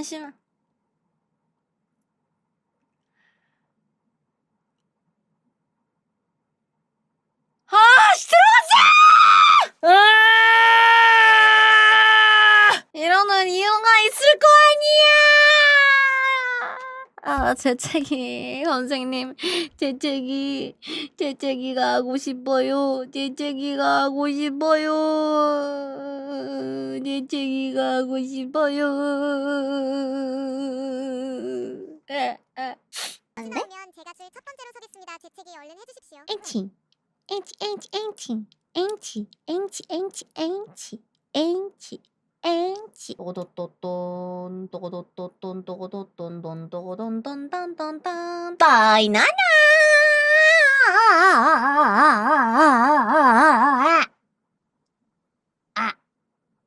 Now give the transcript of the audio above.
잠시만. 아, 들어오자! 이러는 이유가 있을 거 아니야! 아, 재채기, 선생님. 재채기가 하고 싶어요. 재채기가 하고 싶어요. 재채기가 하고 싶어요. 안 돼? 나오면 제가 줄 첫 번째로 서겠습니다. 재채기 얼른 해주십시오. 엔치 또고도또돈 또고도돈 또고돈돈돈돈돈돈돈돈돈 바이나나